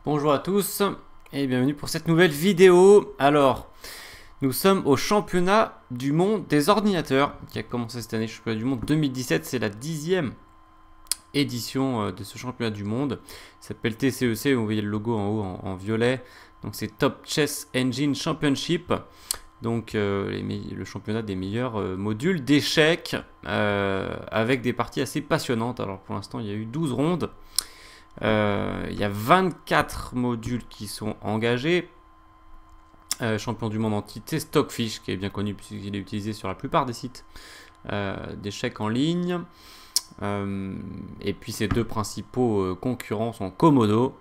Bonjour à tous et bienvenue pour cette nouvelle vidéo. Alors, nous sommes au championnat du monde des ordinateurs qui a commencé cette année, championnat du monde 2017, c'est la 10e édition de ce championnat du monde. Il s'appelle TCEC, vous voyez le logo en haut en violet. Donc c'est Top Chess Engine Championship. Donc le championnat des meilleurs modules d'échecs avec des parties assez passionnantes. Alors pour l'instant il y a eu 12 rondes. Il y a 24 modules qui sont engagés. Champion du monde en titre, Stockfish, qui est bien connu puisqu'il est utilisé sur la plupart des sites d'échecs en ligne. Et puis ses deux principaux concurrents sont Komodo,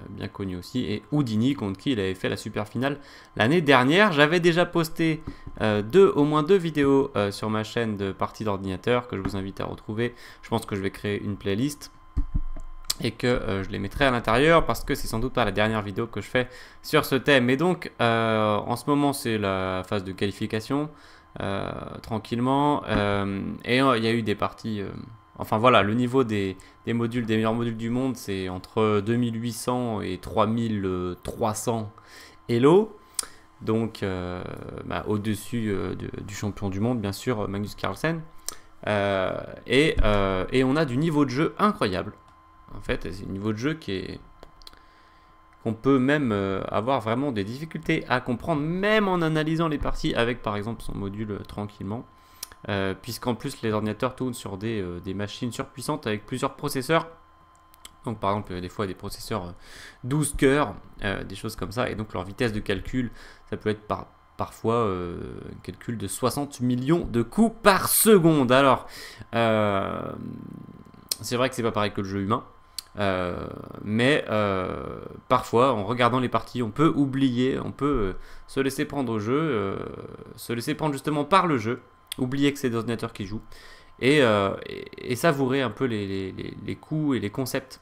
bien connu aussi, et Houdini, contre qui il avait fait la super finale l'année dernière. J'avais déjà posté au moins deux vidéos sur ma chaîne de parties d'ordinateur que je vous invite à retrouver. Je pense que je vais créer une playlist et que je les mettrai à l'intérieur parce que c'est sans doute pas la dernière vidéo que je fais sur ce thème. Et donc en ce moment c'est la phase de qualification tranquillement et il y a eu des parties enfin voilà, le niveau des modules, des meilleurs modules du monde, c'est entre 2800 et 3300 Elo, donc au-dessus du champion du monde bien sûr, Magnus Carlsen, et on a du niveau de jeu incroyable. En fait, c'est un niveau de jeu qu'on peut même avoir vraiment des difficultés à comprendre, même en analysant les parties avec par exemple son module tranquillement. Puisqu'en plus les ordinateurs tournent sur des machines surpuissantes avec plusieurs processeurs. Donc par exemple des fois des processeurs 12 cœurs, des choses comme ça, et donc leur vitesse de calcul, ça peut être parfois un calcul de 60 millions de coups par seconde. Alors c'est vrai que c'est pas pareil que le jeu humain. Mais parfois en regardant les parties on peut oublier, on peut se laisser prendre au jeu, se laisser prendre justement par le jeu, oublier que c'est des ordinateurs qui jouent et savourer un peu les coups et les concepts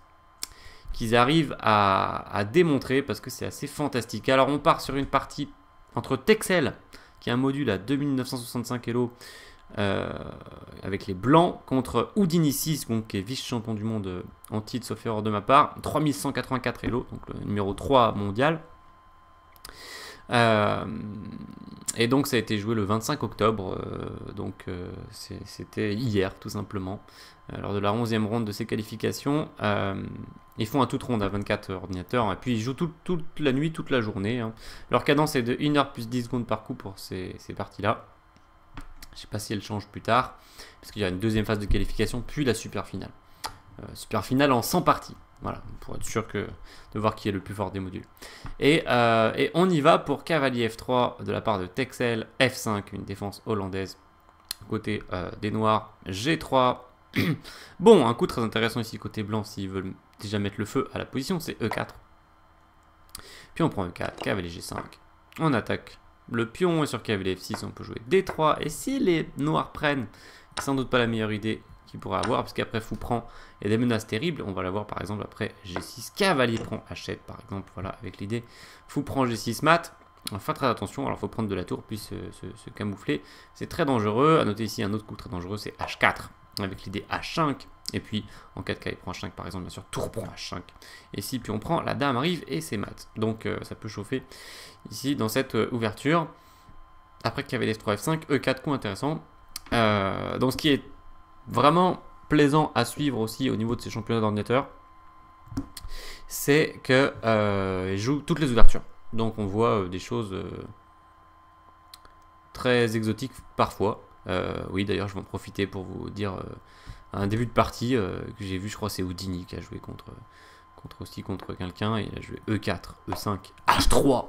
qu'ils arrivent à démontrer, parce que c'est assez fantastique. Alors on part sur une partie entre Texel, qui est un module à 2965 Elo avec les blancs, contre Houdini 6, donc, qui est vice-champion du monde en titre sauf erreur de ma part, 3184 Elo, donc le numéro 3 mondial. Et donc ça a été joué le 25 octobre, donc c'était hier tout simplement, lors de la 11e ronde de ces qualifications. Ils font un toute ronde à 24 ordinateurs, et puis ils jouent toute la nuit, toute la journée, hein. Leur cadence est de 1 heure plus 10 secondes par coup pour ces parties-là. Je ne sais pas si elle change plus tard, parce qu'il y a une deuxième phase de qualification, puis la super finale. Super finale en 100 parties. Voilà, pour être sûr de voir qui est le plus fort des modules. Et on y va pour cavalier F3 de la part de Texel, F5, une défense hollandaise. Côté des noirs, G3. Bon, un coup très intéressant ici côté blanc s'ils veulent déjà mettre le feu à la position, c'est E4. Puis on prend E4, cavalier G5. On attaque le pion, et sur cavalier F6 on peut jouer D3. Et si les noirs prennent, c'est sans doute pas la meilleure idée qu'il pourrait avoir, parce qu'après fou prend, il y a des menaces terribles. On va la voir par exemple après G6, cavalier prend H7 par exemple, voilà, avec l'idée fou prend G6 mat. On va faire très attention, alors il faut prendre de la tour puis se camoufler, c'est très dangereux. À noter ici un autre coup très dangereux, c'est H4 avec l'idée H5, et puis en cas de cavalier prend H5 par exemple, bien sûr tour prend H5, et si puis on prend, la dame arrive et c'est mat, donc ça peut chauffer ici dans cette ouverture. Après cavalier F3 F5, E4 coup intéressant. Donc ce qui est vraiment plaisant à suivre aussi au niveau de ces championnats d'ordinateur, c'est qu'ils jouent toutes les ouvertures. Donc on voit des choses très exotiques parfois. Oui, d'ailleurs je vais en profiter pour vous dire un début de partie que j'ai vu, je crois c'est Houdini qui a joué contre quelqu'un, et il a joué E4, E5, H3.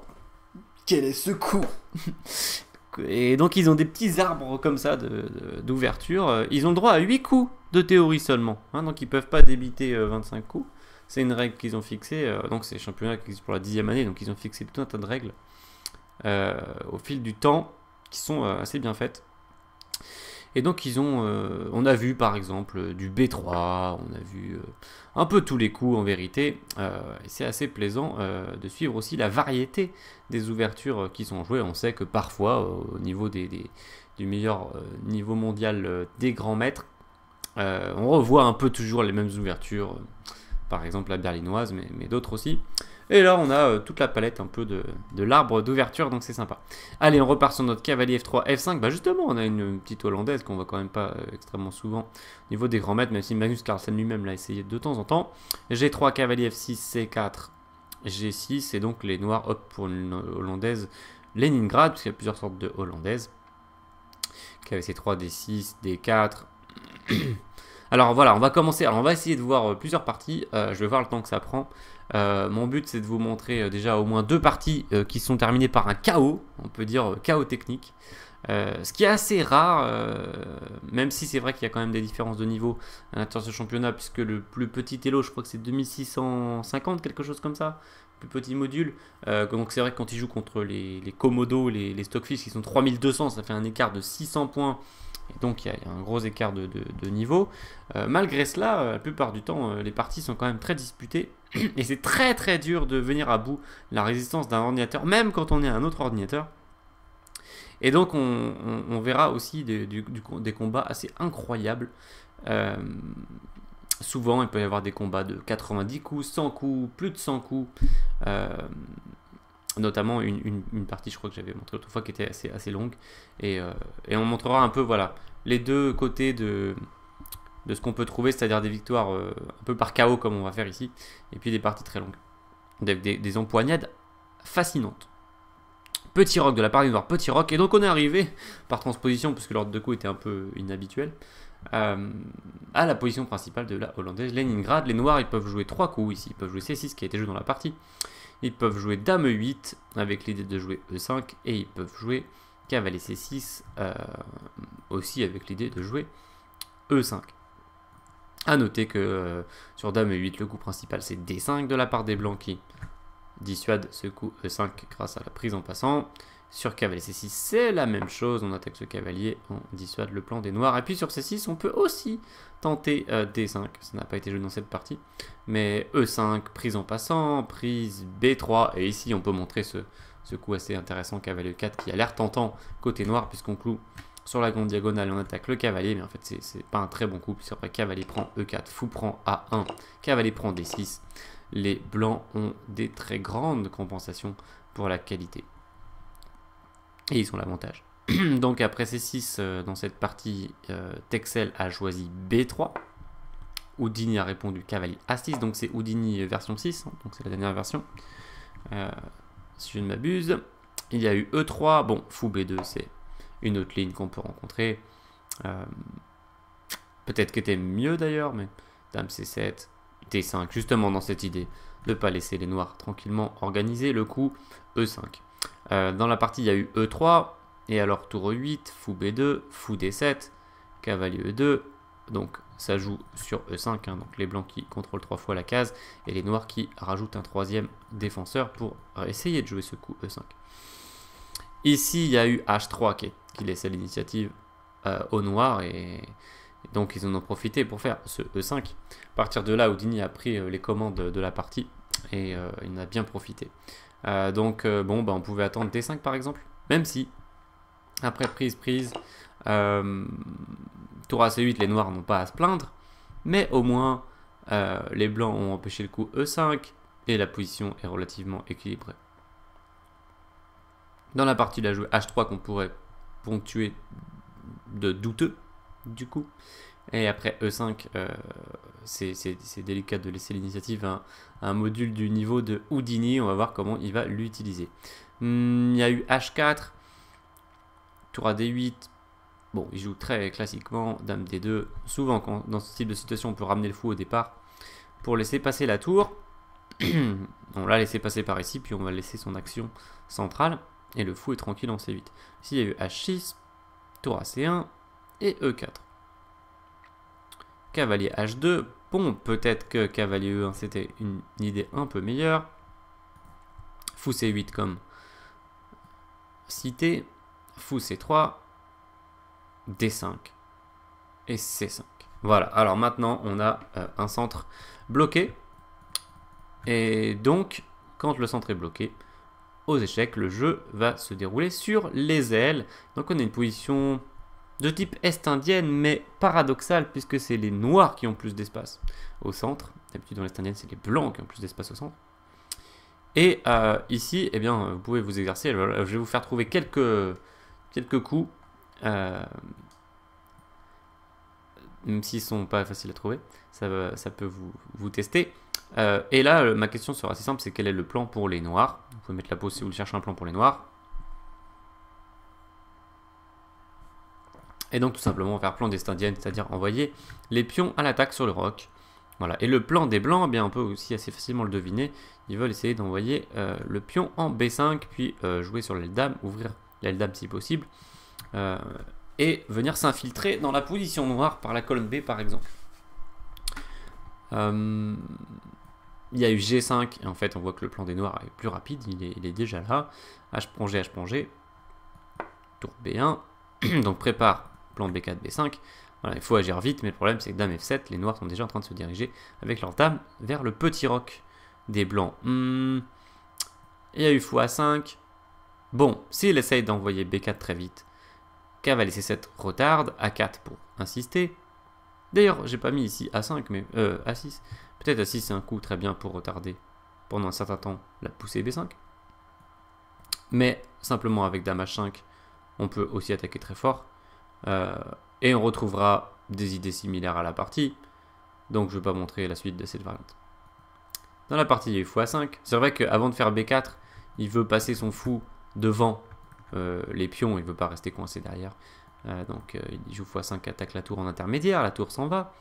Quel est ce coup? Et donc ils ont des petits arbres comme ça d'ouverture. Ils ont le droit à 8 coups de théorie seulement, hein, donc ils peuvent pas débiter 25 coups. C'est une règle qu'ils ont fixée, donc c'est un championnat qui existe pour la 10e année, donc ils ont fixé tout un tas de règles au fil du temps qui sont assez bien faites. Et donc on a vu par exemple du B3, on a vu un peu tous les coups en vérité, et c'est assez plaisant de suivre aussi la variété des ouvertures qui sont jouées. On sait que parfois au niveau du meilleur niveau mondial des grands maîtres, on revoit un peu toujours les mêmes ouvertures, par exemple la berlinoise, mais d'autres aussi. Et là, on a toute la palette un peu de l'arbre d'ouverture, donc c'est sympa. Allez, on repart sur notre cavalier F3, F5. Bah justement, on a une petite hollandaise qu'on voit quand même pas extrêmement souvent au niveau des grands maîtres, même si Magnus Carlsen lui-même l'a essayé de temps en temps. G3, cavalier F6, C4, G6, et donc les noirs optent pour une hollandaise Leningrad, parce qu'il y a plusieurs sortes de hollandaises. Cavalier C3, D6, D4... Alors voilà, on va commencer. Alors on va essayer de voir plusieurs parties. Je vais voir le temps que ça prend. Mon but c'est de vous montrer déjà au moins 2 parties qui sont terminées par un chaos, on peut dire chaos technique. Ce qui est assez rare, même si c'est vrai qu'il y a quand même des différences de niveau à l'intérieur de ce championnat, puisque le plus petit elo, je crois que c'est 2650, quelque chose comme ça, plus petit module. Donc c'est vrai que quand il joue contre les Komodo, les Stockfish qui sont 3200, ça fait un écart de 600 points. Et donc il y a un gros écart de niveau. Malgré cela, la plupart du temps, les parties sont quand même très disputées. Et c'est très très dur de venir à bout de la résistance d'un ordinateur, même quand on est un autre ordinateur. Et donc on verra aussi des combats assez incroyables. Souvent il peut y avoir des combats de 90 coups, 100 coups, plus de 100 coups. Notamment une partie, je crois que j'avais montré autrefois, qui était assez longue. Et on montrera un peu, voilà, les deux côtés de ce qu'on peut trouver, c'est-à-dire des victoires un peu par KO, comme on va faire ici, et puis des parties très longues. Des empoignades fascinantes. Petit rock de la part des noirs, petit rock. Et donc on est arrivé, par transposition, puisque l'ordre de coup était un peu inhabituel, à la position principale de la hollandaise Leningrad. Les noirs, ils peuvent jouer 3 coups ici. Ils peuvent jouer C6, qui a été joué dans la partie. Ils peuvent jouer Dame E8 avec l'idée de jouer E5 et ils peuvent jouer Cavalier C6 aussi avec l'idée de jouer E5. A noter que sur Dame E8, le coup principal c'est D5 de la part des blancs qui dissuade ce coup E5 grâce à la prise en passant. Sur cavalier C6, c'est la même chose, on attaque ce cavalier, on dissuade le plan des noirs. Et puis sur C6, on peut aussi tenter D5, ça n'a pas été joué dans cette partie. Mais E5, prise en passant, prise B3, et ici on peut montrer ce coup assez intéressant, cavalier E4, qui a l'air tentant côté noir, puisqu'on cloue sur la grande diagonale et on attaque le cavalier, mais en fait c'est pas un très bon coup, puisqu'après cavalier prend E4, fou prend A1, cavalier prend D6. Les blancs ont des très grandes compensations pour la qualité. Et ils ont l'avantage. Donc après C6, dans cette partie, Texel a choisi B3. Houdini a répondu cavalier A6, donc c'est Houdini version 6, hein, donc c'est la dernière version. Si je ne m'abuse. Il y a eu E3, bon, fou B2, c'est une autre ligne qu'on peut rencontrer. Peut-être qu'elle était mieux d'ailleurs, mais Dame C7, D5, justement dans cette idée de ne pas laisser les noirs tranquillement organiser le coup E5. Dans la partie, il y a eu E3, et alors tour E8, fou B2, fou D7, cavalier E2, donc ça joue sur E5, hein, donc les blancs qui contrôlent 3 fois la case, et les noirs qui rajoutent un 3e défenseur pour essayer de jouer ce coup E5. Ici, il y a eu H3 qui laissait l'initiative aux noirs, et donc ils en ont profité pour faire ce E5. À partir de là, Houdini a pris les commandes de la partie, et il en a bien profité. Bon, on pouvait attendre D5 par exemple, même si après prise, tour à C8, les noirs n'ont pas à se plaindre, mais au moins les blancs ont empêché le coup E5 et la position est relativement équilibrée. Dans la partie, il a joué H3 qu'on pourrait ponctuer de douteux du coup, et après E5, c'est délicat de laisser l'initiative à un module du niveau de Houdini. On va voir comment il va l'utiliser. Il y a eu H4, tour à D8. Bon, il joue très classiquement, Dame D2. Souvent, dans ce type de situation, on peut ramener le fou au départ pour laisser passer la tour. On l'a laissé passer par ici, puis on va laisser son action centrale. Et le fou est tranquille en C8. Ici, il y a eu H6, tour à C1 et E4. Cavalier H2, bon, peut-être que cavalier E1 c'était une idée un peu meilleure. Fou C8 comme cité, fou C3, D5 et C5. Voilà, alors maintenant on a un centre bloqué. Et donc, quand le centre est bloqué, aux échecs, le jeu va se dérouler sur les ailes. Donc on a une position de type est-indienne, mais paradoxale, puisque c'est les noirs qui ont plus d'espace au centre. D'habitude, dans l'est-indienne, c'est les blancs qui ont plus d'espace au centre. Et ici, eh bien, vous pouvez vous exercer. Je vais vous faire trouver quelques coups, même s'ils ne sont pas faciles à trouver. Ça peut vous tester. Et là, ma question sera assez simple, c'est quel est le plan pour les noirs? Vous pouvez mettre la pause si vous cherchez un plan pour les noirs. Et donc tout simplement, on va faire plan d'Est indienne, c'est-à-dire envoyer les pions à l'attaque sur le roc. Voilà. Et le plan des blancs, eh bien, on peut aussi assez facilement le deviner. Ils veulent essayer d'envoyer le pion en B5, puis jouer sur l'aile dame, ouvrir l'aile dame si possible, et venir s'infiltrer dans la position noire par la colonne B par exemple. Il y a eu G5, et en fait on voit que le plan des noirs est plus rapide, il est déjà là. H prend G, H prend G, tour B1, donc prépare plan B4, B5. Voilà, il faut agir vite, mais le problème c'est que dame F7, les noirs sont déjà en train de se diriger avec leur dame vers le petit roc des blancs. Il y a eu fou A5. Bon, s'il essaye d'envoyer B4 très vite, cavalier C7 retarde, A4 pour insister. D'ailleurs, j'ai pas mis ici A5, mais A6. Peut-être A6 c'est un coup très bien pour retarder pendant un certain temps la poussée B5. Mais simplement avec dame H5, on peut aussi attaquer très fort. Et on retrouvera des idées similaires à la partie. Donc je ne vais pas montrer la suite de cette variante. Dans la partie, il y a eu fou A5. C'est vrai qu'avant de faire B4, il veut passer son fou devant les pions. Il ne veut pas rester coincé derrière. Donc il joue fou A5, attaque la tour en intermédiaire. La tour s'en va.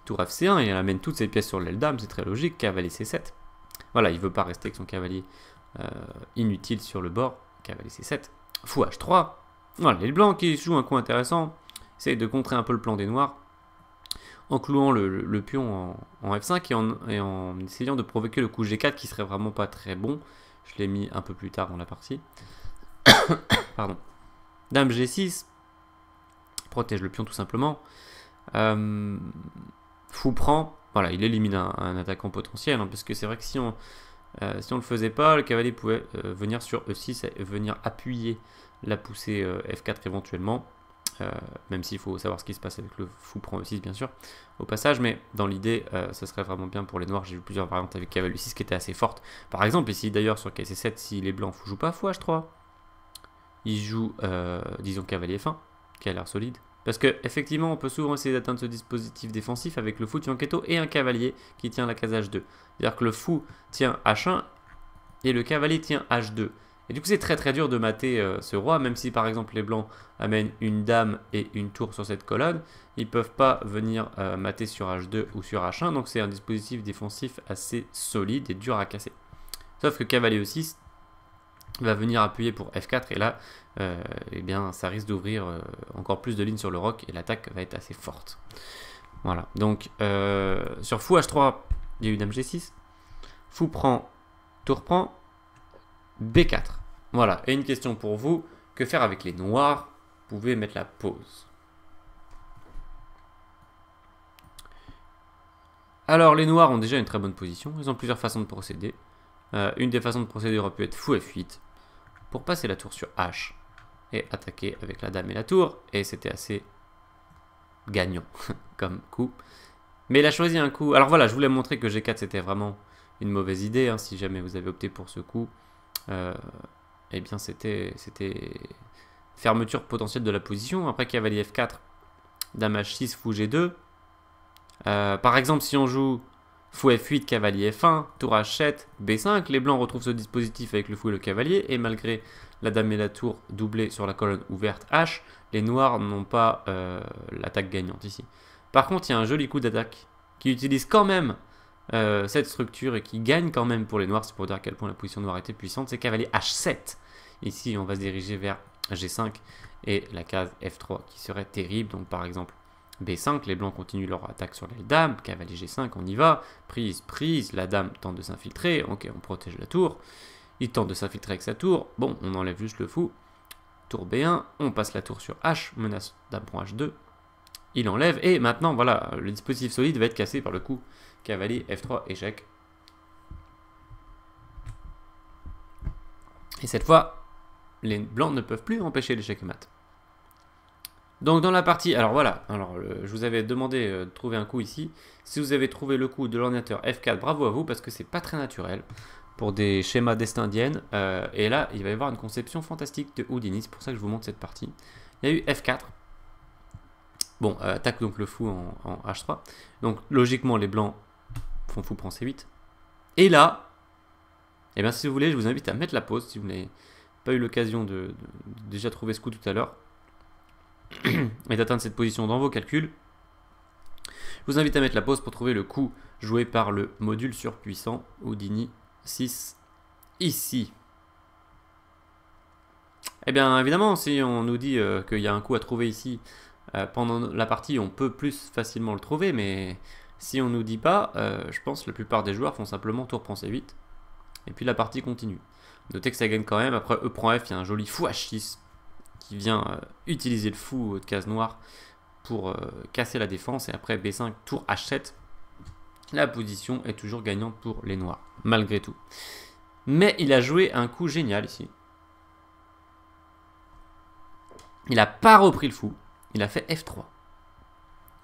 Tour F-C1, et il amène toutes ses pièces sur l'aile dame. C'est très logique. Cavalier C7. Voilà, il ne veut pas rester avec son cavalier inutile sur le bord. Cavalier C7. Fou H3. Voilà, les blancs qui jouent un coup intéressant. Essayent de contrer un peu le plan des noirs en clouant le pion en F5 et en essayant de provoquer le coup G4 qui serait vraiment pas très bon. Je l'ai mis un peu plus tard dans la partie. Pardon. Dame G6 protège le pion tout simplement. Fou prend. Voilà, il élimine un attaquant potentiel, hein, parce que c'est vrai que si on le faisait pas, le cavalier pouvait venir sur E6 et venir appuyer la poussée F4 éventuellement. Même s'il faut savoir ce qui se passe avec le fou prend E6 bien sûr au passage, mais dans l'idée ce serait vraiment bien pour les noirs. J'ai vu plusieurs variantes avec cavalier 6 qui étaient assez fortes. Par exemple ici d'ailleurs sur KC7, si les blancs fou jouent pas fou H3, ils jouent disons cavalier F1 qui a l'air solide, parce que effectivement on peut souvent essayer d'atteindre ce dispositif défensif avec le fou tient Keto et un cavalier qui tient la case H2, c'est-à-dire que le fou tient H1 et le cavalier tient H2. Et du coup, c'est très très dur de mater ce roi, même si par exemple les blancs amènent une dame et une tour sur cette colonne, ils ne peuvent pas venir mater sur H2 ou sur H1, donc c'est un dispositif défensif assez solide et dur à casser. Sauf que cavalier E6 va venir appuyer pour F4, et là, eh bien, ça risque d'ouvrir encore plus de lignes sur le roc, et l'attaque va être assez forte. Voilà, donc sur fou H3, il y a eu dame G6, fou prend, tour prend, B4. Voilà, et une question pour vous, que faire avec les noirs? Vous pouvez mettre la pause. Alors, les noirs ont déjà une très bonne position, ils ont plusieurs façons de procéder. Une des façons de procéder aurait pu être fou F8, pour passer la tour sur H, et attaquer avec la dame et la tour, et c'était assez gagnant comme coup. Mais il a choisi un coup, alors voilà, je voulais montrer que G4 c'était vraiment une mauvaise idée, hein, si jamais vous avez opté pour ce coup. Eh bien c'était fermeture potentielle de la position. Après cavalier F4, dame H6, fou G2. Par exemple, si on joue fou F8, cavalier F1, tour H7, B5, les blancs retrouvent ce dispositif avec le fou et le cavalier, et malgré la dame et la tour doublées sur la colonne ouverte H, les noirs n'ont pas l'attaque gagnante ici. Par contre, il y a un joli coup d'attaque qui utilise quand même cette structure et qui gagne quand même pour les noirs. C'est pour dire à quel point la position noire était puissante. C'est cavalier H7. Ici, on va se diriger vers G5 et la case F3 qui serait terrible. Donc, par exemple, B5, les blancs continuent leur attaque sur l'aile dame. Cavalier G5, on y va. Prise, prise. La dame tente de s'infiltrer. Ok, on protège la tour. Il tente de s'infiltrer avec sa tour. Bon, on enlève juste le fou. Tour B1. On passe la tour sur H. Menace dame prend H2. Il enlève. Et maintenant, voilà, le dispositif solide va être cassé par le coup. Cavalier F3, échec. Et cette fois, les blancs ne peuvent plus empêcher l'échec mat. Donc dans la partie, alors voilà, je vous avais demandé de trouver un coup ici. Si vous avez trouvé le coup de l'ordinateur F4, bravo à vous, parce que c'est pas très naturel. pour des schémas d'Est indienne. Et là, il va y avoir une conception fantastique de Houdini. C'est pour ça que je vous montre cette partie. Il y a eu F4. Bon, attaque donc le fou en H3. Donc, logiquement, les blancs font fou prend C8. Et là, eh bien, si vous voulez, je vous invite à mettre la pause, si vous n'avez pas eu l'occasion de déjà trouver ce coup tout à l'heure, et d'atteindre cette position dans vos calculs. Je vous invite à mettre la pause pour trouver le coup joué par le module surpuissant Houdini 6 ici. Eh bien, évidemment, si on nous dit qu'il y a un coup à trouver ici pendant la partie, on peut plus facilement le trouver, mais si on nous dit pas, je pense que la plupart des joueurs font simplement tour prend C8, et puis la partie continue. Notez que ça gagne quand même. Après E prend F, il y a un joli fou H6 qui vient utiliser le fou de case noire pour casser la défense, et après B5, tour H7, la position est toujours gagnante pour les noirs, malgré tout. Mais il a joué un coup génial ici. Il n'a pas repris le fou, il a fait F3.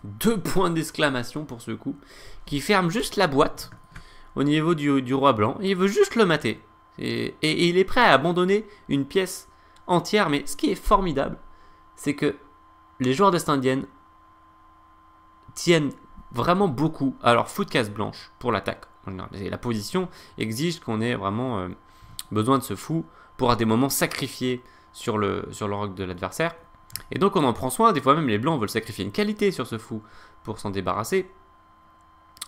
2 points d'exclamation pour ce coup, qui ferme juste la boîte au niveau du roi blanc, et il veut juste le mater. Et il est prêt à abandonner une pièce entière, mais ce qui est formidable, c'est que les joueurs d'Est indienne tiennent vraiment beaucoup à leur fou de case blanche pour l'attaque. La position exige qu'on ait vraiment besoin de ce fou pour à des moments sacrifier sur le roc de l'adversaire. Et donc on en prend soin, des fois même les blancs veulent sacrifier une qualité sur ce fou pour s'en débarrasser.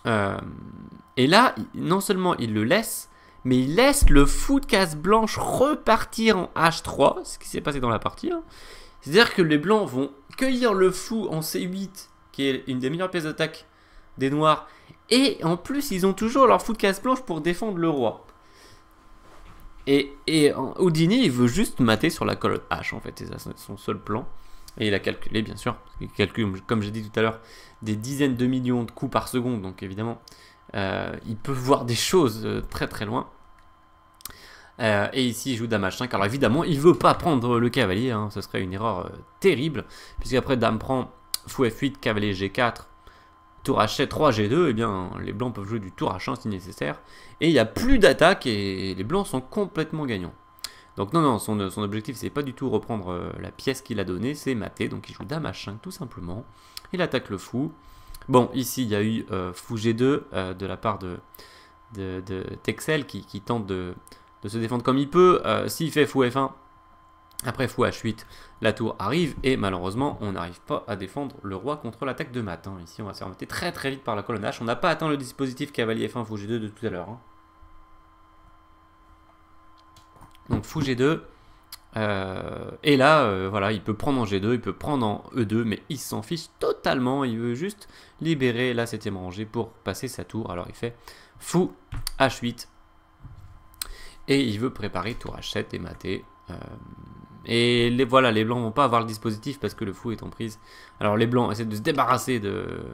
Et là, non seulement il le laisse, mais il laisse le fou de case blanche repartir en H3, ce qui s'est passé dans la partie. Hein. C'est-à-dire que les blancs vont cueillir le fou en C8, qui est une des meilleures pièces d'attaque des noirs, et en plus ils ont toujours leur fou de case blanche pour défendre le roi. Et Houdini, il veut juste mater sur la colonne H, en fait, c'est son seul plan. Et il a calculé, bien sûr, il calcule, comme j'ai dit tout à l'heure, des dizaines de millions de coups par seconde, donc évidemment, il peut voir des choses très très loin. Et ici, il joue Dame H5. Alors évidemment, il ne veut pas prendre le cavalier, hein, ce serait une erreur terrible, puisqu'après Dame prend fou F8, cavalier G4, tour H7, 3 G2, et bien les blancs peuvent jouer du tour H1 si nécessaire. Et il n'y a plus d'attaque et les blancs sont complètement gagnants. Donc non, son objectif, c'est pas du tout reprendre la pièce qu'il a donnée, c'est mater. Donc il joue Dame H5 tout simplement. Il attaque le fou. Bon, ici, il y a eu fou G2 de la part de Texel qui tente de se défendre comme il peut. S'il fait fou F1, après fou H8, la tour arrive et malheureusement, on n'arrive pas à défendre le roi contre l'attaque de mat. Hein. Ici, on va se faire mater très très vite par la colonne H. On n'a pas atteint le dispositif cavalier F1 fou G2 de tout à l'heure. Hein. Donc fou G2. Et là, voilà, il peut prendre en G2, il peut prendre en E2, mais il s'en fiche totalement. Il veut juste libérer la 7ème rangée pour passer sa tour. Alors il fait fou H8. Et il veut préparer tour H7 et mater. Et voilà, les blancs vont pas avoir le dispositif parce que le fou est en prise. Alors les blancs essaient de se débarrasser de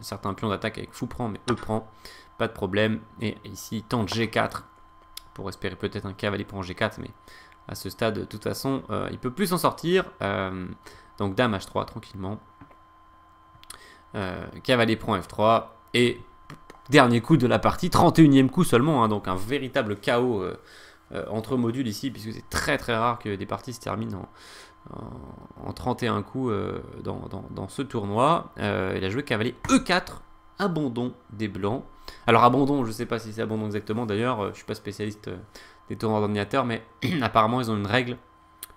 certains pions d'attaque avec fou prend, mais E prend, pas de problème. Et ici, il tente G4 pour espérer peut-être un cavalier prend G4, mais à ce stade, de toute façon, il peut plus s'en sortir. Donc Dame H3 tranquillement. Cavalier prend F3 et dernier coup de la partie, 31e coup seulement, hein, donc un véritable chaos entre modules ici, puisque c'est très très rare que des parties se terminent en 31 coups dans ce tournoi. Il a joué cavalier E4, abandon des blancs. Alors abandon, je ne sais pas si c'est abandon exactement, d'ailleurs, je ne suis pas spécialiste des tournois d'ordinateur, mais apparemment ils ont une règle.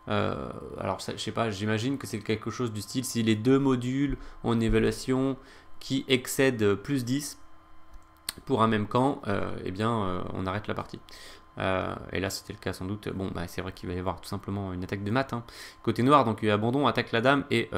Alors je sais pas, j'imagine que c'est quelque chose du style, si les deux modules ont une évaluation qui excède plus 10 pour un même camp, eh bien on arrête la partie. Et là c'était le cas sans doute. Bon, bah, c'est vrai qu'il va y avoir tout simplement une attaque de mat, hein. Côté noir, donc abandon, attaque la dame, et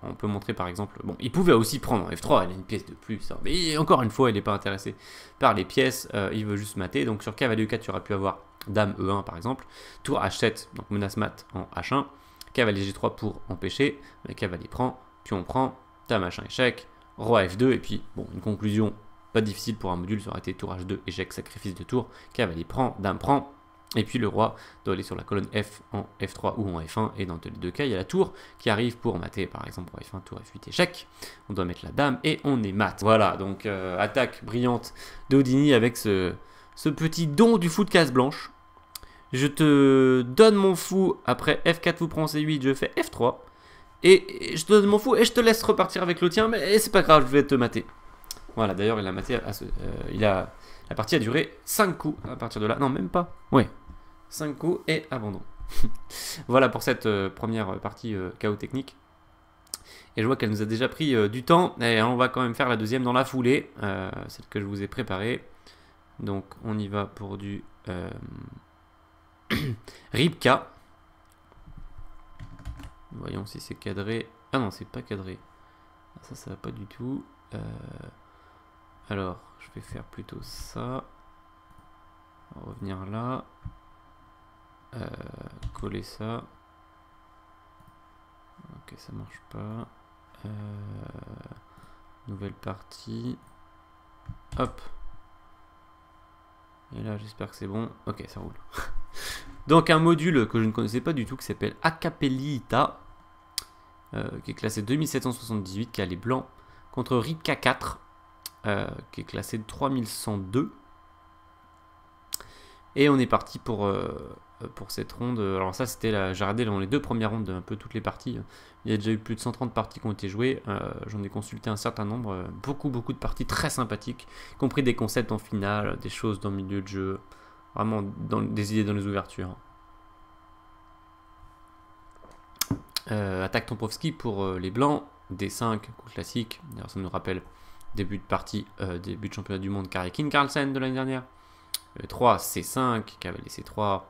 on peut montrer par exemple, bon, il pouvait aussi prendre F3, elle a une pièce de plus, hein, mais encore une fois il n'est pas intéressé par les pièces, il veut juste mater. Donc sur cavalier E4 tu aurais pu avoir dame E1 par exemple, tour H7, donc menace mat en H1, cavalier G3 pour empêcher, mais cavalier prend, pion prend, dame H1 échec, roi F2, et puis bon, une conclusion pas difficile pour un module, ça aurait été tour H2, échec, sacrifice de tour, cavalier prend, dame prend, et puis le roi doit aller sur la colonne F en F3 ou en F1, et dans les deux cas, il y a la tour qui arrive pour mater, par exemple roi F1, tour F8, échec, on doit mettre la dame, et on est mat. Voilà, donc attaque brillante de Houdini avec ce ce petit don du fou de case blanche. Je te donne mon fou, après F4 fou prend C8, je fais F3. Et je te donne mon fou et je te laisse repartir avec le tien, mais c'est pas grave, je vais te mater. Voilà, d'ailleurs, il a maté la partie a duré 5 coups à partir de là. Non, même pas. Ouais, 5 coups et abandon. Voilà pour cette première partie chaos technique. Et je vois qu'elle nous a déjà pris du temps. Et on va quand même faire la deuxième dans la foulée. Celle que je vous ai préparée. Donc on y va pour du Rybka. Voyons si c'est cadré. Ah non, c'est pas cadré. Ça va pas du tout. Alors, je vais faire plutôt ça. On va revenir là. Coller ça. Ok, ça marche pas. Nouvelle partie. Hop. Et là, j'espère que c'est bon. Ok, ça roule. Donc, un module que je ne connaissais pas du tout qui s'appelle Acapellita, qui est classé 2778, qui a les blancs, contre Rybka 4, qui est classé 3102. Et on est parti pour cette ronde. Alors ça, c'était j'ai regardé dans les deux premières rondes un peu toutes les parties. Il y a déjà eu plus de 130 parties qui ont été jouées. J'en ai consulté un certain nombre. Beaucoup de parties très sympathiques, y compris des concepts en finale, des choses dans le milieu de jeu. Vraiment des idées dans les ouvertures. Attaque Tomprovski pour les blancs. D5, coup classique. D'ailleurs, ça nous rappelle début de partie, début de championnat du monde Karekin Carlsen de l'année dernière. 3, C5, cavalier C3,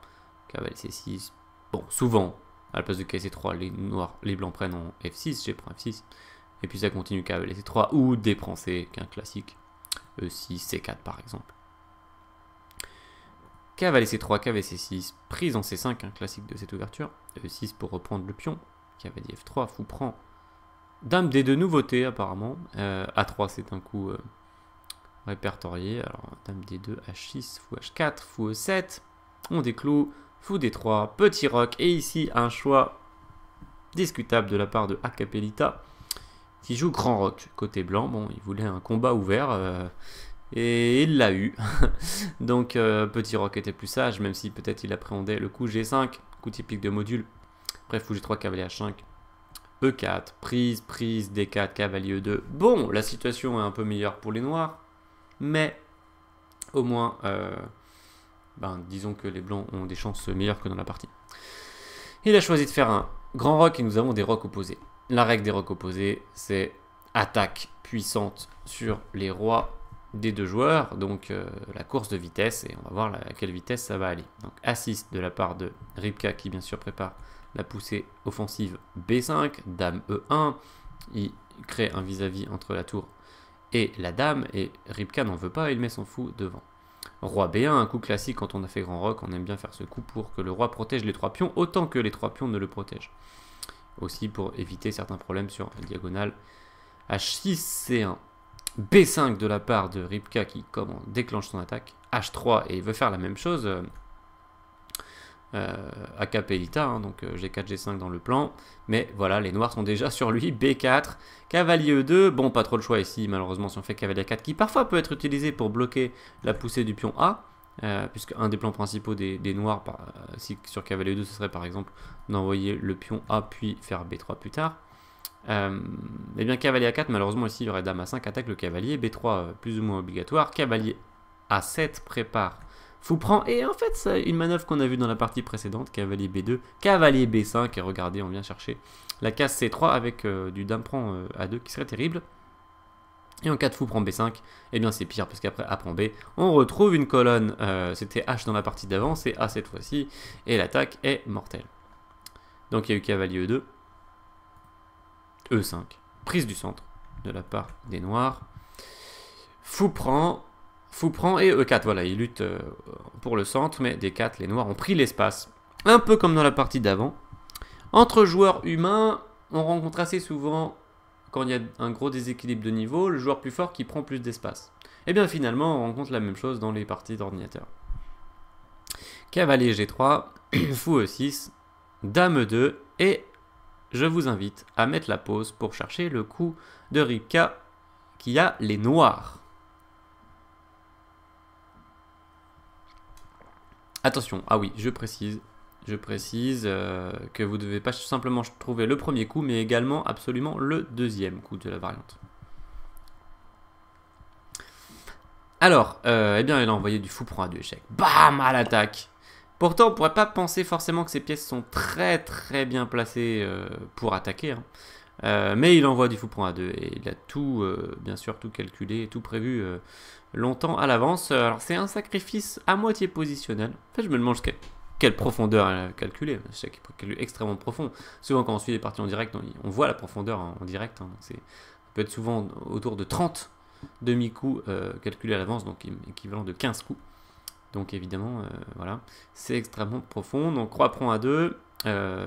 cavalier C6. Bon, souvent, à la place de cavalier C3, les blancs prennent en F6, G prend F6. Et puis ça continue cavalier C3 ou D prend C, qui est un classique. E6, C4 par exemple. Cavalier C3, cavalier C6, prise en C5, un classique de cette ouverture. E6 pour reprendre le pion. Cavalier F3, fou prend. Dame D2, nouveauté apparemment. A3, c'est un coup répertorié. Alors, Dame D2, H6, fou H4, fou E7. On décloue, fou D3, petit roc. Et ici, un choix discutable de la part de Acapellita, qui joue grand roc côté blanc. Bon, il voulait un combat ouvert. Et il l'a eu. Donc, petit roc était plus sage, même si peut-être il appréhendait le coup G5, coup typique de module. Après, fou G3, cavalier H5. E4, prise, D4, cavalier E2. Bon, la situation est un peu meilleure pour les noirs, mais au moins, disons que les blancs ont des chances meilleures que dans la partie. Il a choisi de faire un grand roc et nous avons des rocs opposés. La règle des rocs opposés, c'est attaque puissante sur les rois des deux joueurs, donc la course de vitesse, et on va voir à quelle vitesse ça va aller. Donc assist de la part de Rybka qui bien sûr prépare la poussée offensive B5, dame E1, il crée un vis-à-vis entre la tour et la dame, et Rybka n'en veut pas, il met son fou devant. Roi B1, un coup classique quand on a fait grand roc, on aime bien faire ce coup pour que le roi protège les trois pions, autant que les trois pions ne le protègent. Aussi pour éviter certains problèmes sur la diagonale. H6, C1, B5 de la part de Rybka qui déclenche son attaque. H3, et il veut faire la même chose. Acapellita, donc G4, G5 dans le plan, mais voilà, les noirs sont déjà sur lui. B4, cavalier E2, bon, pas trop le choix ici, malheureusement, si on fait cavalier A4, qui parfois peut être utilisé pour bloquer la poussée du pion A, puisque un des plans principaux des noirs, sur cavalier E2, ce serait par exemple d'envoyer le pion A, puis faire B3 plus tard. Et bien, cavalier A4, malheureusement, ici, il y aurait dame A5, attaque le cavalier, B3, plus ou moins obligatoire, cavalier A7 prépare fou prend, et en fait, c'est une manœuvre qu'on a vue dans la partie précédente, cavalier B2, cavalier B5, et regardez, on vient chercher la case C3 avec du dame prend A2 qui serait terrible. Et en cas de fou prend B5, eh bien c'est pire, parce qu'après A prend B, on retrouve une colonne, c'était H dans la partie d'avant, c'est A cette fois-ci, et l'attaque est mortelle. Donc il y a eu cavalier E2, E5, prise du centre de la part des noirs, fou prend et E4, voilà, il lutte pour le centre, mais D4, les noirs ont pris l'espace. Un peu comme dans la partie d'avant. Entre joueurs humains, on rencontre assez souvent, quand il y a un gros déséquilibre de niveau, le joueur plus fort qui prend plus d'espace. Et bien finalement, on rencontre la même chose dans les parties d'ordinateur. Cavalier G3, fou E6, dame E2, et je vous invite à mettre la pause pour chercher le coup de Rybka qui a les noirs. Attention, ah oui, je précise que vous ne devez pas simplement trouver le premier coup, mais également absolument le deuxième coup de la variante. Alors, eh bien, il a envoyé du fou prend à 2 échecs. Bam, à l'attaque. Pourtant, on pourrait pas penser forcément que ces pièces sont très très bien placées pour attaquer. Hein. Mais il envoie du fou prend à 2 et il a tout, bien sûr, tout calculé, tout prévu longtemps à l'avance. Alors, c'est un sacrifice à moitié positionnel. En fait, je me demande quelle profondeur elle a calculé. C'est extrêmement profond. Souvent, quand on suit les parties en direct, on voit la profondeur en direct. Hein. Ça peut être souvent autour de 30 demi-coups calculés à l'avance, donc équivalent de 15 coups. Donc évidemment, voilà, c'est extrêmement profond. Donc roi prend à 2.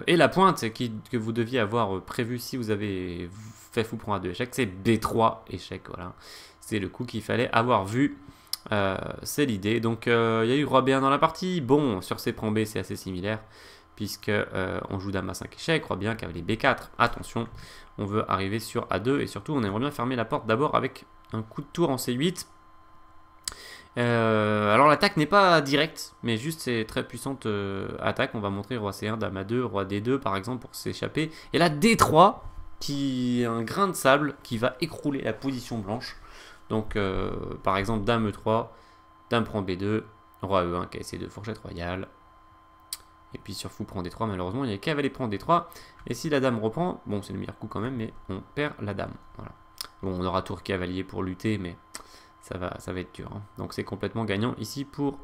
Et la pointe que vous deviez avoir prévu si vous avez fait fou prend à 2 échecs, c'est B3 échec. Voilà. C'est le coup qu'il fallait avoir vu. C'est l'idée. Donc il y a eu roi B1 dans la partie. Bon, sur C prend B, c'est assez similaire. Puisque on joue dame à 5 échecs, roi B1, cavalier B4. Attention, on veut arriver sur A2. Et surtout, on aimerait bien fermer la porte d'abord avec un coup de tour en C8. Alors l'attaque n'est pas directe, mais juste c'est très puissante attaque. On va montrer roi C1, dame A2, roi D2 par exemple pour s'échapper. Et là D3 qui est un grain de sable qui va écrouler la position blanche. Donc par exemple dame E3, dame prend B2, roi E1, KC2, fourchette royale. Et puis sur fou prend D3 malheureusement il y a cavalier prend D3. Et si la dame reprend, bon c'est le meilleur coup quand même mais on perd la dame. Voilà. Bon on aura tour cavalier pour lutter mais... Ça va être dur. Hein. Donc c'est complètement gagnant ici pour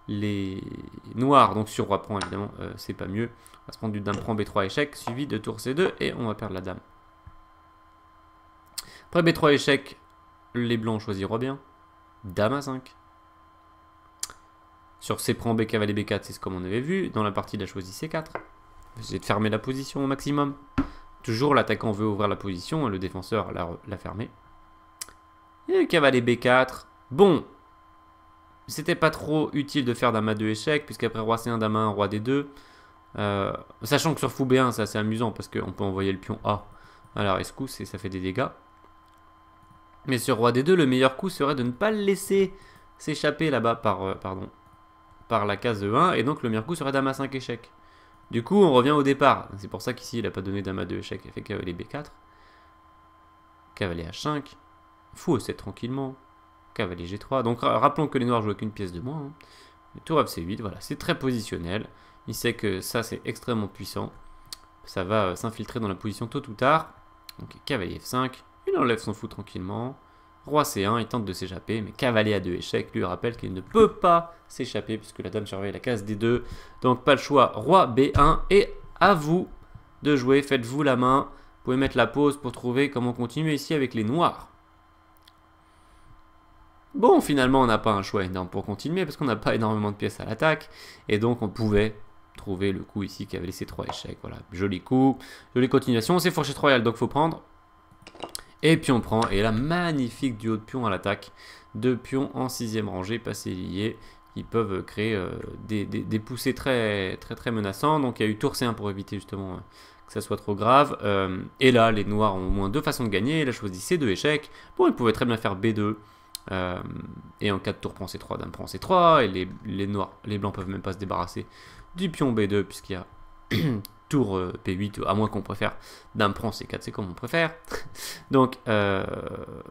les noirs. Donc sur roi prend évidemment c'est pas mieux. On va se prendre du dame prend B3 échec suivi de tour C2 et on va perdre la dame. Après B3 échec, les blancs ont choisi roi bien. Dame à 5. Sur C prend B cavalier B4 c'est comme on avait vu. Dans la partie il a choisi C4. Essayez de fermer la position au maximum. Toujours l'attaquant veut ouvrir la position et le défenseur l'a fermée. Et cavalier B4. Bon, c'était pas trop utile de faire dame A2 échec, puisqu'après roi C1, dame A1, roi D2. Sachant que sur fou B1, c'est assez amusant, parce qu'on peut envoyer le pion A à la rescousse et ça fait des dégâts. Mais sur roi D2, le meilleur coup serait de ne pas le laisser s'échapper là-bas par la case E1, et donc le meilleur coup serait dame A5 échec. Du coup, on revient au départ. C'est pour ça qu'ici, il n'a pas donné dame A2 échec, il a fait cavalier B4. Cavalier H5. Fou E7 tranquillement. Cavalier G3. Donc rappelons que les noirs jouent qu'une pièce de moins. Hein. Tour F8, voilà, c'est très positionnel. Il sait que ça c'est extrêmement puissant. Ça va s'infiltrer dans la position tôt ou tard. Donc cavalier F5, il enlève son fou tranquillement. Roi C1, il tente de s'échapper, mais cavalier A2 échec lui rappelle qu'il ne peut pas s'échapper puisque la dame surveille la case D2. Donc pas le choix, roi B1 et à vous de jouer, faites-vous la main. Vous pouvez mettre la pause pour trouver comment continuer ici avec les noirs. Bon, finalement, on n'a pas un choix énorme pour continuer parce qu'on n'a pas énormément de pièces à l'attaque. Et donc, on pouvait trouver le coup ici qui avait laissé 3 échecs. Voilà, joli coup, jolie continuation. C'est fourchette royale, donc il faut prendre. Et puis on prend. Et là, magnifique duo de pions à l'attaque. 2 pions en 6ème rangée, passés liés, qui peuvent créer des poussées très menaçantes. Donc, il y a eu tour C1 pour éviter justement que ça soit trop grave. Et là, les noirs ont au moins 2 façons de gagner. Il a choisi C2 échecs. Bon, il pouvait très bien faire B2. Et en cas de tour prend C3, dame prend C3, et les blancs peuvent même pas se débarrasser du pion B2 puisqu'il y a tour P8, à moins qu'on préfère dame prend C4, c'est comme on préfère. Donc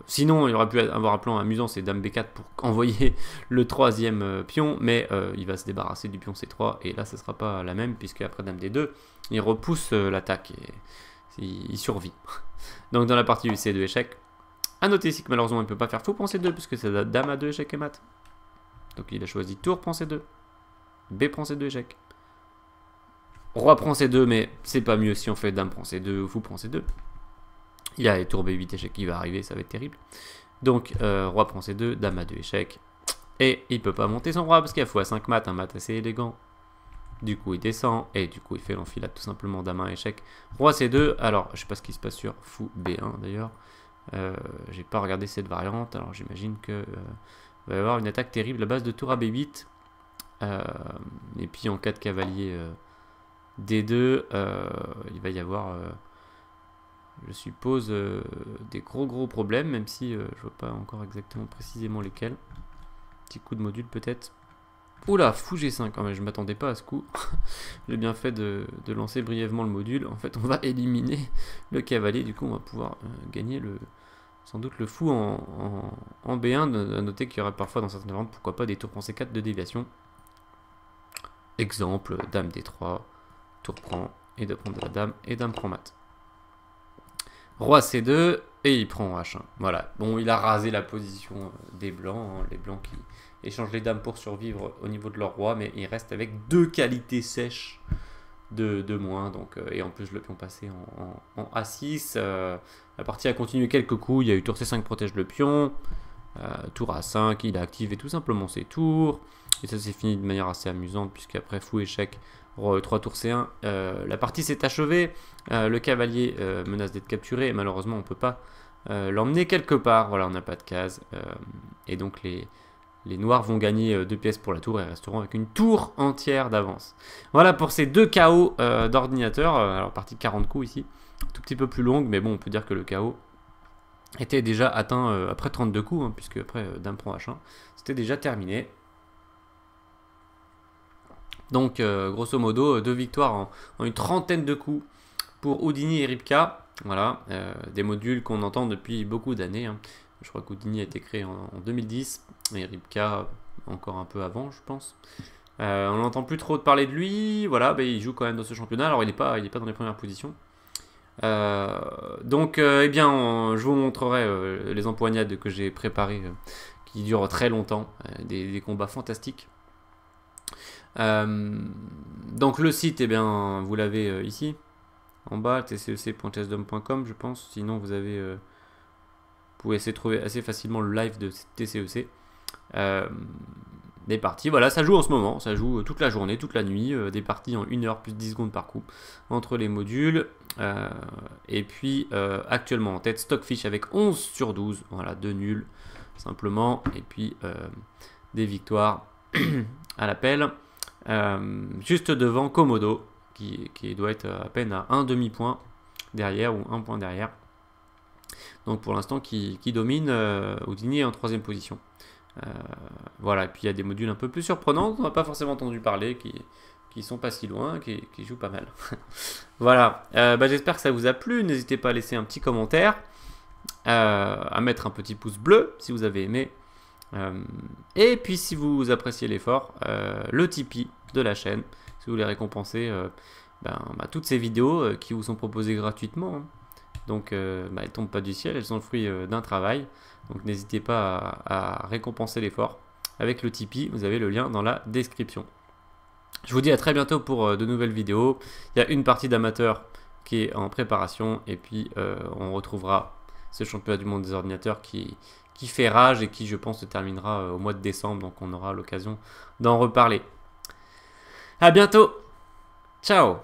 sinon il aurait pu avoir un plan amusant, c'est dame B4 pour envoyer le 3e pion, mais il va se débarrasser du pion C3 et là ça sera pas la même puisque après dame D2 il repousse l'attaque et il survit. Donc dans la partie du C2 échec. A noter ici que malheureusement il ne peut pas faire fou prend C2 puisque c'est dame A2 échec et mat. Donc il a choisi tour prend C2. B prend C2 échec. Roi prend C2 mais c'est pas mieux si on fait dame prend C2 ou fou prend C2. Il y a tour B8 échec qui va arriver, ça va être terrible. Donc roi prend C2, dame A2 échec. Et il peut pas monter son roi parce qu'il y a fou A5 mat, un mat assez élégant. Du coup il descend et du coup il fait l'enfilade tout simplement dame 1 échec. Roi C2, alors je sais pas ce qui se passe sur fou B1 d'ailleurs. J'ai pas regardé cette variante, alors j'imagine que va y avoir une attaque terrible à base de tour à B8. Et puis en cas de cavalier D2, il va y avoir, je suppose, des gros problèmes, même si je vois pas encore exactement précisément lesquels. Petit coup de module peut-être. Oula, fou G5, mais je m'attendais pas à ce coup. J'ai bien fait de lancer brièvement le module. En fait, on va éliminer le cavalier. Du coup, on va pouvoir gagner sans doute le fou en B1. À noter qu'il y aurait parfois dans certaines variantes, pourquoi pas, des tours prend C4 de déviation. Exemple, dame D3, tour prend, et de prendre de la dame, et dame prend mat. Roi C2, et il prend H1. Voilà, bon, il a rasé la position des blancs, hein, les blancs qui échangent les dames pour survivre au niveau de leur roi, mais il reste avec 2 qualités sèches de moins, donc, et en plus le pion passé en A6. La partie a continué quelques coups, il y a eu tour C5 protège le pion, tour A5, il a activé tout simplement ses tours, et ça s'est fini de manière assez amusante, puisqu'après fou échec, roi E3 tour C1, la partie s'est achevée, le cavalier menace d'être capturé, et malheureusement on ne peut pas l'emmener quelque part, voilà, on n'a pas de case, et donc les noirs vont gagner 2 pièces pour la tour et resteront avec une tour entière d'avance. Voilà pour ces 2 KO d'ordinateur, alors partie de 40 coups ici, tout petit peu plus longue, mais bon on peut dire que le KO était déjà atteint après 32 coups, hein, puisque après dame prend H1, c'était déjà terminé. Donc grosso modo 2 victoires en une trentaine de coups pour Houdini et Rybka. Voilà, des modules qu'on entend depuis beaucoup d'années, hein. Je crois qu'Houdini a été créé en 2010 et Rybka encore un peu avant, je pense. On n'entend plus trop de parler de lui. Voilà, bah, il joue quand même dans ce championnat. Alors il n'est pas dans les premières positions. Donc, eh bien, je vous montrerai les empoignades que j'ai préparées, qui durent très longtemps, des combats fantastiques. Donc le site, eh bien, vous l'avez ici, en bas, tcec.chessdom.com, je pense. Sinon, vous pouvez essayer de trouver assez facilement le live de TCEC. Des parties, voilà, ça joue en ce moment, ça joue toute la journée, toute la nuit, des parties en 1 heure plus 10 secondes par coup entre les modules. Et puis actuellement en tête, Stockfish avec 11 sur 12, voilà, 2 nuls simplement, et puis des victoires à l'appel. Juste devant Komodo, qui doit être à peine à un demi-point derrière, ou 1 point derrière. Donc pour l'instant qui domine, Houdini est en 3ème position. Voilà, et puis il y a des modules un peu plus surprenants qu'on n'a pas forcément entendu parler, qui sont pas si loin, qui jouent pas mal. Voilà, j'espère que ça vous a plu, n'hésitez pas à laisser un petit commentaire, à mettre un petit pouce bleu si vous avez aimé, et puis si vous appréciez l'effort, le Tipeee de la chaîne, si vous voulez récompenser toutes ces vidéos qui vous sont proposées gratuitement, hein. Donc elles ne tombent pas du ciel, elles sont le fruit d'un travail. Donc n'hésitez pas à récompenser l'effort avec le Tipeee, vous avez le lien dans la description. Je vous dis à très bientôt pour de nouvelles vidéos. Il y a une partie d'amateur qui est en préparation, et puis on retrouvera ce championnat du monde des ordinateurs qui fait rage et qui, je pense, se terminera au mois de décembre, donc on aura l'occasion d'en reparler. À bientôt, ciao.